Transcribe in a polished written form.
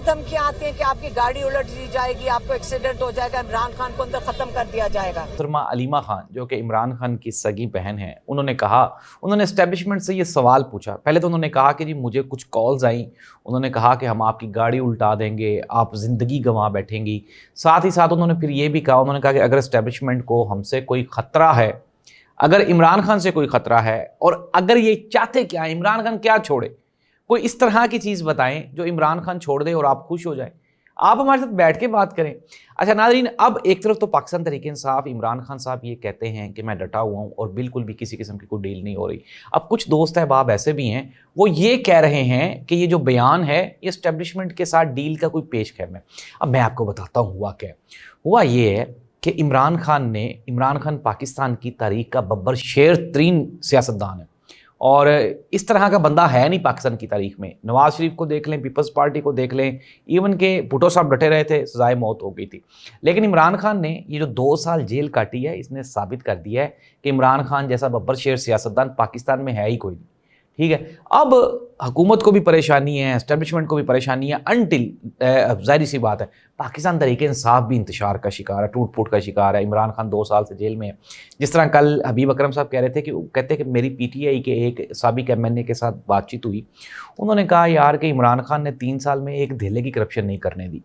धमकियां आती हैं कि आपकी गाड़ी उलट दी जाएगी, आपको एक्सीडेंट हो जाएगा, इमरान खान को अंदर खत्म कर दिया जाएगा। मोहतरमा अलीमा खान जो कि इमरान खान की सगी बहन है, उन्होंने एस्टेब्लिशमेंट से ये सवाल पूछा। पहले तो उन्होंने कहा कि जी मुझे कुछ कॉल्स आई, उन्होंने कहा कि हम आपकी गाड़ी उल्टा देंगे, आप ज़िंदगी गंवा बैठेंगी। साथ ही साथ उन्होंने फिर ये भी कहा, उन्होंने कहा कि अगर एस्टेब्लिशमेंट को हमसे कोई ख़तरा है, अगर इमरान खान से कोई ख़तरा है, और अगर ये चाहते क्या है, इमरान खान क्या छोड़े, कोई इस तरह की चीज़ बताएं जो इमरान खान छोड़ दे और आप खुश हो जाएं, आप हमारे साथ बैठ के बात करें। अच्छा नाज़रीन, अब एक तरफ तो पाकिस्तान तहरीक इंसाफ, इमरान खान साहब ये कहते हैं कि मैं डटा हुआ हूँ और बिल्कुल भी किसी किस्म की कोई डील नहीं हो रही। अब कुछ दोस्त अहबाब ऐसे भी हैं, वो ये कह रहे हैं कि ये जो बयान है ये इस्टेब्लिशमेंट के साथ डील का कोई पेश खैम है। अब मैं आपको बताता हूँ हुआ क्या। हुआ ये है कि इमरान खान पाकिस्तान की तारीख का बब्बर शेर तरीन सियासतदान है, और इस तरह का बंदा है नहीं पाकिस्तान की तारीख में। नवाज शरीफ को देख लें, पीपल्स पार्टी को देख लें, इवन के भुट्टो साहब डटे रहे थे, सजाए मौत हो गई थी। लेकिन इमरान खान ने ये जो 2 साल जेल काटी है, इसने साबित कर दिया है कि इमरान खान जैसा बब्बर शेर सियासतदान पाकिस्तान में है ही कोई नहीं। ठीक है, अब हुकूमत को भी परेशानी है, एस्टेब्लिशमेंट को भी परेशानी है, अनटिल ज़ाहिर सी बात है पाकिस्तान तहरीक इंसाफ भी इंतशार का शिकार है, टूट फूट का शिकार है। इमरान खान 2 साल से जेल में है। जिस तरह कल हबीब अकरम साहब कह रहे थे कि मेरी पीटीआई के एक साबिक एमएनए के साथ बातचीत हुई, उन्होंने कहा यार कि इमरान खान ने 3 साल में एक धेले की करप्शन नहीं करने दी।